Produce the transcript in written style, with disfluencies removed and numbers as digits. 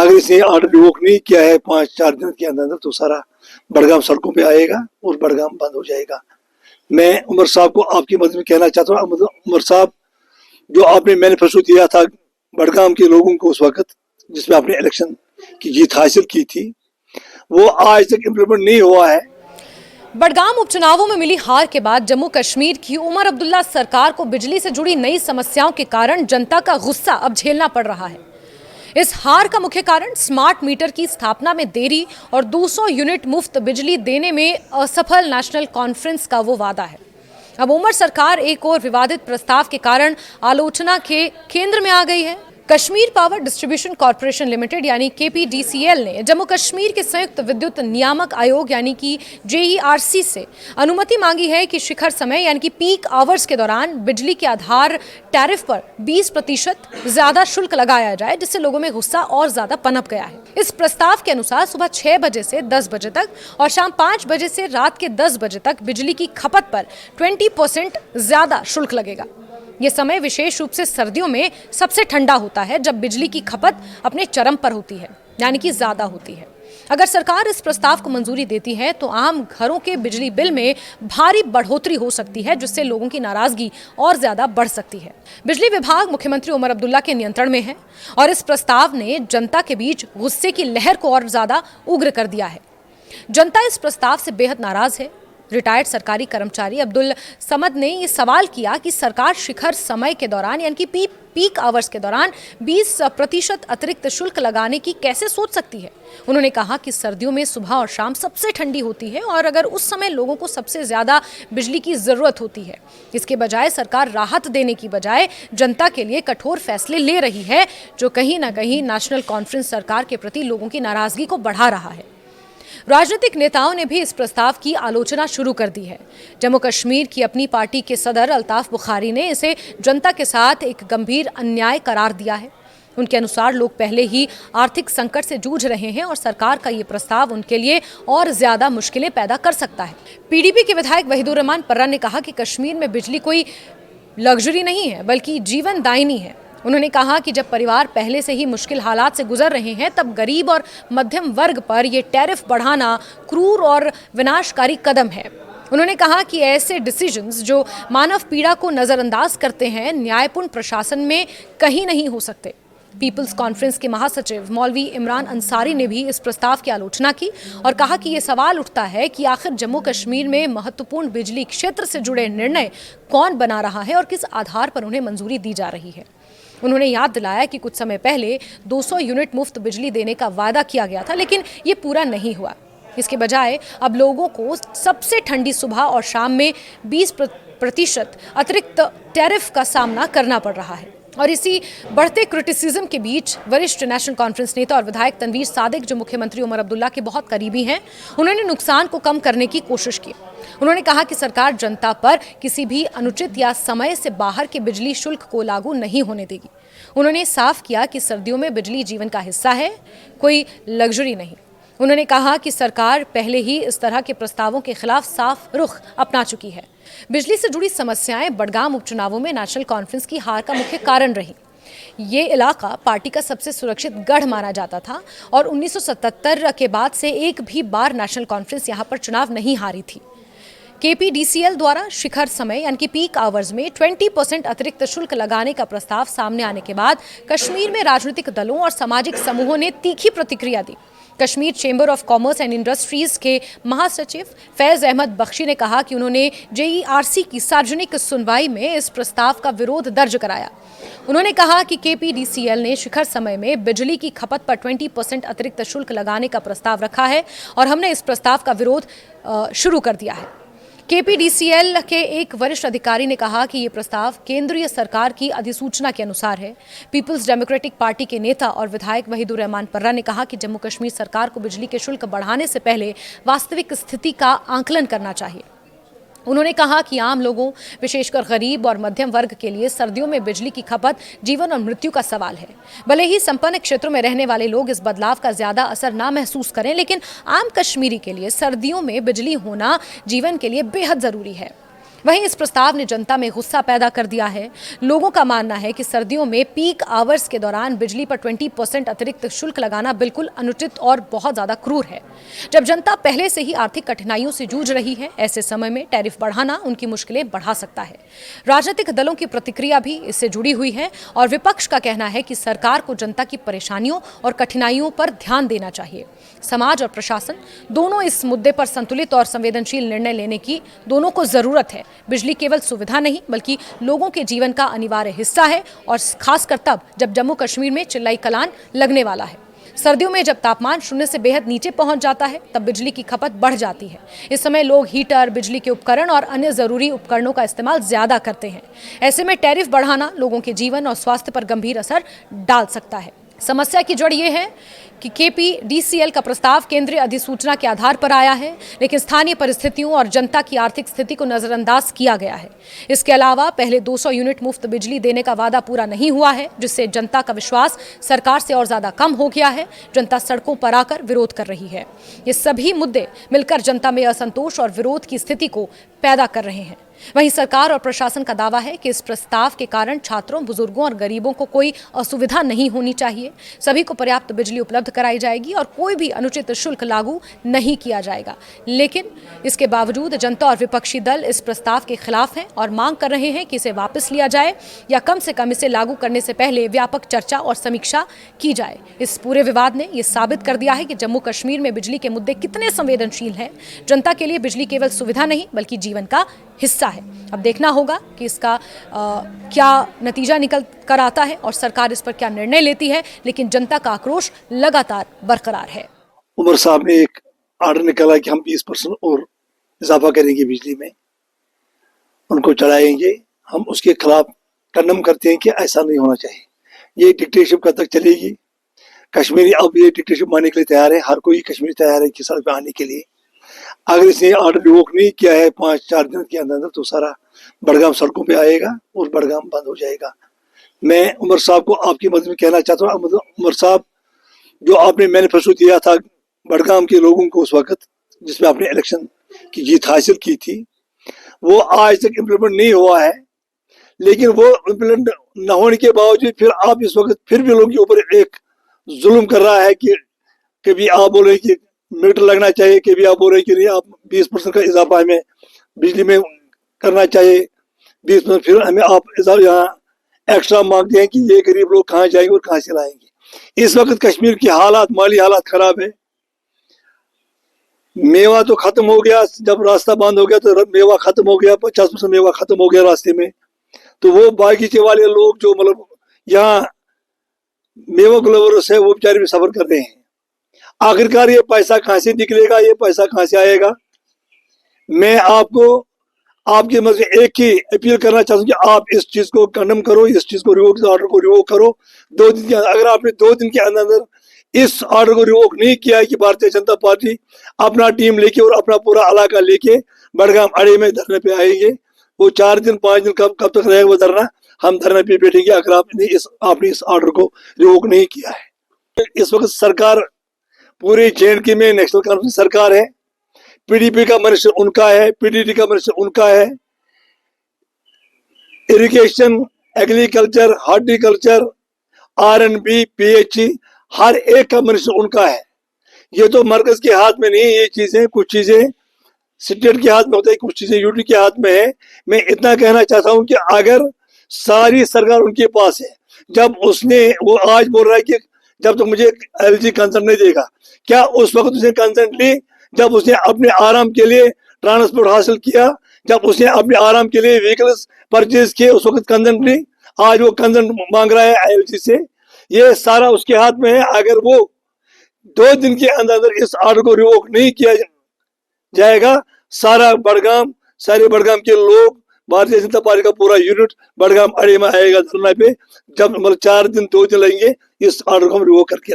अगर इसने order revoke नहीं किया है 5-4 दिन के अंदर तो सारा बड़गाम सड़कों पे आएगा और बड़गाम बंद हो जाएगा। मैं उमर साहब को आपकी मदद में कहना चाहता हूँ, उमर साहब जो आपने मैनिफेस्टो दिया था बड़गाम के लोगों को उस वक्त जिसमें आपने इलेक्शन की जीत हासिल की थी, वो आज तक इम्प्लीमेंट नहीं हुआ है। बड़गाम उपचुनावों में मिली हार के बाद जम्मू कश्मीर की उमर अब्दुल्ला सरकार को बिजली से जुड़ी नई समस्याओं के कारण जनता का गुस्सा अब झेलना पड़ रहा है। इस हार का मुख्य कारण स्मार्ट मीटर की स्थापना में देरी और 200 यूनिट मुफ्त बिजली देने में असफल नेशनल कॉन्फ्रेंस का वो वादा है। अब उमर सरकार एक और विवादित प्रस्ताव के कारण आलोचना के केंद्र में आ गई है। Kashmir power distribution corporation limited यानी KPDCL ने जम्मू कश्मीर के संयुक्त विद्युत नियामक आयोग यानी कि JERC से अनुमति मांगी है कि शिखर समय यानी कि पीक आवर्स के दौरान बिजली के आधार टैरिफ पर 20% ज्यादा शुल्क लगाया जाए, जिससे लोगों में गुस्सा और ज्यादा पनप गया है। इस प्रस्ताव के अनुसार सुबह 6 बजे से 10 बजे तक और शाम 5 बजे से रात के 10 बजे तक बिजली की खपत पर 20% ज्यादा शुल्क लगेगा। ये समय विशेष रूप से सर्दियों में सबसे ठंडा होता है, जब बिजली की खपत अपने चरम पर होती है, यानी कि ज्यादा होती है। अगर सरकार इस प्रस्ताव को मंजूरी देती है तो आम घरों के बिजली बिल में भारी बढ़ोतरी हो सकती है, जिससे लोगों की नाराजगी और ज्यादा बढ़ सकती है। बिजली विभाग मुख्यमंत्री उमर अब्दुल्ला के नियंत्रण में है और इस प्रस्ताव ने जनता के बीच गुस्से की लहर को और ज्यादा उग्र कर दिया है। जनता इस प्रस्ताव से बेहद नाराज है। रिटायर्ड सरकारी कर्मचारी अब्दुल समद ने ये सवाल किया कि सरकार शिखर समय के दौरान यानी कि पीक आवर्स के दौरान 20% अतिरिक्त शुल्क लगाने की कैसे सोच सकती है। उन्होंने कहा कि सर्दियों में सुबह और शाम सबसे ठंडी होती है और अगर उस समय लोगों को सबसे ज्यादा बिजली की जरूरत होती है, इसके बजाय सरकार राहत देने की बजाय जनता के लिए कठोर फैसले ले रही है, जो कहीं ना कहीं नेशनल कॉन्फ्रेंस सरकार के प्रति लोगों की नाराजगी को बढ़ा रहा है। राजनीतिक नेताओं ने भी इस प्रस्ताव की आलोचना शुरू कर दी है। जम्मू कश्मीर की अपनी पार्टी के सदर अल्ताफ बुखारी ने इसे जनता के साथ एक गंभीर अन्याय करार दिया है। उनके अनुसार लोग पहले ही आर्थिक संकट से जूझ रहे हैं और सरकार का ये प्रस्ताव उनके लिए और ज्यादा मुश्किलें पैदा कर सकता है। PDP के विधायक वहीदुर रहमान पर्रा ने कहा कि कश्मीर में बिजली कोई लग्जरी नहीं है बल्कि जीवन दायिनी है। उन्होंने कहा कि जब परिवार पहले से ही मुश्किल हालात से गुजर रहे हैं, तब गरीब और मध्यम वर्ग पर ये टैरिफ बढ़ाना क्रूर और विनाशकारी कदम है। उन्होंने कहा कि ऐसे डिसीजंस जो मानव पीड़ा को नजरअंदाज करते हैं, न्यायपूर्ण प्रशासन में कहीं नहीं हो सकते। पीपल्स कॉन्फ्रेंस के महासचिव मौलवी इमरान अंसारी ने भी इस प्रस्ताव की आलोचना की और कहा कि ये सवाल उठता है कि आखिर जम्मू कश्मीर में महत्वपूर्ण बिजली क्षेत्र से जुड़े निर्णय कौन बना रहा है और किस आधार पर उन्हें मंजूरी दी जा रही है। उन्होंने याद दिलाया कि कुछ समय पहले 200 यूनिट मुफ्त बिजली देने का वादा किया गया था, लेकिन ये पूरा नहीं हुआ। इसके बजाय अब लोगों को सबसे ठंडी सुबह और शाम में 20% अतिरिक्त टैरिफ का सामना करना पड़ रहा है। और इसी बढ़ते क्रिटिसिज्म के बीच वरिष्ठ नेशनल कॉन्फ्रेंस नेता और विधायक तनवीर सादिक, जो मुख्यमंत्री उमर अब्दुल्ला के बहुत करीबी हैं, उन्होंने नुकसान को कम करने की कोशिश की। उन्होंने कहा कि सरकार जनता पर किसी भी अनुचित या समय से बाहर के बिजली शुल्क को लागू नहीं होने देगी। उन्होंने साफ किया कि सर्दियों में बिजली जीवन का हिस्सा है, कोई लग्जरी नहीं। उन्होंने कहा कि सरकार पहले ही इस तरह के प्रस्तावों के खिलाफ साफ रुख अपना चुकी है। बिजली से जुड़ी समस्याएं बड़गाम उपचुनावों में नेशनल कॉन्फ्रेंस की हार का मुख्य कारण रही। ये इलाका पार्टी का सबसे सुरक्षित गढ़ माना जाता था और 1977 के बाद से एक भी बार नेशनल कॉन्फ्रेंस यहाँ पर चुनाव नहीं हारी थी। KPDCL द्वारा शिखर समय यानी कि पीक आवर्स में 20% अतिरिक्त शुल्क लगाने का प्रस्ताव सामने आने के बाद कश्मीर में राजनीतिक दलों और सामाजिक समूहों ने तीखी प्रतिक्रिया दी। Kashmir chamber of commerce and industries के महासचिव फैज अहमद बख्शी ने कहा कि उन्होंने JERC की सार्वजनिक सुनवाई में इस प्रस्ताव का विरोध दर्ज कराया। उन्होंने कहा कि KPDCL ने शिखर समय में बिजली की खपत पर 20% अतिरिक्त शुल्क लगाने का प्रस्ताव रखा है और हमने इस प्रस्ताव का विरोध शुरू कर दिया है। KPDCL के एक वरिष्ठ अधिकारी ने कहा कि ये प्रस्ताव केंद्रीय सरकार की अधिसूचना के अनुसार है। पीपल्स डेमोक्रेटिक पार्टी के नेता और विधायक वहीदुर रहमान पर्रा ने कहा कि जम्मू कश्मीर सरकार को बिजली के शुल्क बढ़ाने से पहले वास्तविक स्थिति का आंकलन करना चाहिए। उन्होंने कहा कि आम लोगों, विशेषकर गरीब और मध्यम वर्ग के लिए सर्दियों में बिजली की खपत जीवन और मृत्यु का सवाल है। भले ही संपन्न क्षेत्रों में रहने वाले लोग इस बदलाव का ज्यादा असर ना महसूस करें, लेकिन आम कश्मीरी के लिए सर्दियों में बिजली होना जीवन के लिए बेहद जरूरी है। वहीं इस प्रस्ताव ने जनता में गुस्सा पैदा कर दिया है। लोगों का मानना है कि सर्दियों में पीक आवर्स के दौरान बिजली पर 20% अतिरिक्त शुल्क लगाना बिल्कुल अनुचित और बहुत ज्यादा क्रूर है। जब जनता पहले से ही आर्थिक कठिनाइयों से जूझ रही है, ऐसे समय में टैरिफ बढ़ाना उनकी मुश्किलें बढ़ा सकता है। राजनीतिक दलों की प्रतिक्रिया भी इससे जुड़ी हुई है और विपक्ष का कहना है कि सरकार को जनता की परेशानियों और कठिनाइयों पर ध्यान देना चाहिए। समाज और प्रशासन दोनों इस मुद्दे पर संतुलित और संवेदनशील निर्णय लेने की दोनों को जरूरत है। बिजली केवल सुविधा नहीं बल्कि लोगों के जीवन का अनिवार्य हिस्सा है और खासकर तब जब जम्मू कश्मीर में चिल्लाई कलान लगने वाला है। सर्दियों में जब तापमान शून्य से बेहद नीचे पहुंच जाता है तब बिजली की खपत बढ़ जाती है। इस समय लोग हीटर, बिजली के उपकरण और अन्य जरूरी उपकरणों का इस्तेमाल ज्यादा करते हैं। ऐसे में टैरिफ बढ़ाना लोगों के जीवन और स्वास्थ्य पर गंभीर असर डाल सकता है। समस्या की जड़ यह है कि KPDCL का प्रस्ताव केंद्रीय अधिसूचना के आधार पर आया है, लेकिन स्थानीय परिस्थितियों और जनता की आर्थिक स्थिति को नजरअंदाज किया गया है। इसके अलावा पहले 200 यूनिट मुफ्त बिजली देने का वादा पूरा नहीं हुआ है, जिससे जनता का विश्वास सरकार से और ज्यादा कम हो गया है। जनता सड़कों पर आकर विरोध कर रही है। ये सभी मुद्दे मिलकर जनता में असंतोष और विरोध की स्थिति को पैदा कर रहे हैं। वहीं सरकार और प्रशासन का दावा है कि इस प्रस्ताव के कारण छात्रों, बुजुर्गों और गरीबों को कोई असुविधा नहीं होनी चाहिए। सभी को पर्याप्त बिजली उपलब्ध कराई जाएगी और कोई भी अनुचित शुल्क लागू नहीं किया जाएगा। लेकिन इसके बावजूद जनता और विपक्षी दल इस प्रस्ताव के खिलाफ हैं और मांग कर रहे हैं कि इसे वापस लिया जाए या कम से कम इसे लागू करने से पहले व्यापक चर्चा और समीक्षा की जाए। इस पूरे विवाद ने यह साबित कर दिया है कि जम्मू कश्मीर में बिजली के मुद्दे कितने संवेदनशील हैं। जनता के लिए बिजली केवल सुविधा नहीं बल्कि जीवन का हिस्सा है। अब देखना होगा कि इसका क्या नतीजा निकल कर आता है और सरकार इस पर क्या निर्णय लेती है, लेकिन जनता का आक्रोश लगातार बरकरार है। उमर साहब ने एक आर्डर निकाला कि हम 20% और इजाफा करेंगे बिजली में, उनको चढ़ाएंगे। हम उसके खिलाफ कंडम करते हैं कि ऐसा नहीं होना चाहिए। ये डिक्टेटरशिप कब तक चलेगी? कश्मीरी अब ये डिक्टेटरशिप मानने के लिए तैयार है। हर कोई कश्मीरी तैयार है कि सड़क पे आने के लिए। अगर इसने ऑर्डर रिवोक नहीं किया है 5-4 दिन के अंदर तो सारा बड़गाम सड़कों पे आएगा और बड़गाम बंद हो जाएगा। मैं उमर साहब को आपकी मदद में कहना चाहता हूँ, उमर साहब जो आपने मैनिफेस्टो दिया था बड़गाम के लोगों को उस वक्त, जिसमें आपने इलेक्शन की जीत हासिल की थी, वो आज तक इम्प्लीमेंट नहीं हुआ है। लेकिन वो इम्प्लीमेंट न होने के बावजूद फिर आप इस वक्त फिर भी लोगों के ऊपर एक जुल्म कर रहा है कि कभी आप बोल रहे कि मीटर लगना चाहिए, कभी आप बोल रहे कि नहीं आप 20% का इजाफा हमें बिजली में करना चाहिए 20%, फिर हमें आप यहाँ एक्स्ट्रा मांगते हैं कि ये गरीब लोग कहाँ जाएंगे और कहाँ से लाएंगे। इस वक्त कश्मीर की हालात, माली हालात खराब है। मेवा तो खत्म हो गया, जब रास्ता बंद हो गया तो मेवा खत्म हो गया, 50% मेवा खत्म हो गया रास्ते में। तो वो बागीचे वाले लोग जो मतलब यहाँ मेवा ग्लोवर्स है वो बेचारे भी सफर कर रहे हैं। आखिरकार ये पैसा कहाँ से निकलेगा, ये पैसा कहाँ से आएगा? मैं आपको आपके मदद से एक ही अपील करना चाहता हूँ कि आप इस चीज को कंडम करो, इस चीज को रिवोक, ऑर्डर को रिवोक करो 2 दिन के अंदर। अगर आपने 2 दिन के अंदर इस ऑर्डर को रिवोक नहीं किया है कि भारतीय जनता पार्टी अपना टीम लेके और अपना पूरा इलाका लेके बड़गाम अड़े में धरने पे आएंगे। वो 4 दिन 5 दिन कब तक रहेगा वो धरना, हम धरने पे बैठेंगे अगर आपने इस ऑर्डर को रिवोक नहीं किया है। इस वक्त सरकार पूरे JNK में नेशनल कॉन्फ्रेंस सरकार है। PDP का मिनिस्टर उनका है, PDD का मिनिस्टर उनका है। Irrigation, agriculture, horticulture, R&B, PHE हर एक का मिनिस्टर उनका है। ये तो मरकज के हाथ में नहीं है ये चीजें, कुछ चीजें स्टेट के हाथ में होता है, कुछ चीजें यूटी के हाथ में है। मैं इतना कहना चाहता हूं कि अगर सारी सरकार उनके पास है, जब उसने वो आज बोल रहा है कि जब तक मुझे LG कंसर्न नहीं देगा, क्या उस वक्त उसने कंसर्न ली जब उसने अपने आराम के लिए ट्रांसपोर्ट हासिल किया, जब उसने अपने आराम के लिए व्हीकल्स परचेज किए, उस वक्त कंसर्न ली? आज वो कंसर्न मांग रहा है LG से। ये सारा उसके हाथ में है। अगर वो 2 दिन के अंदर इस ऑर्डर को रिवोक नहीं किया जाएगा, सारे बड़गाम के लोग, भारतीय जनता पार्टी का पूरा यूनिट बड़गाम अड़े में आएगा धरना पे। जब मतलब 4 दिन 2 दिन लगेंगे इस ऑर्डर को हम रिवोक करके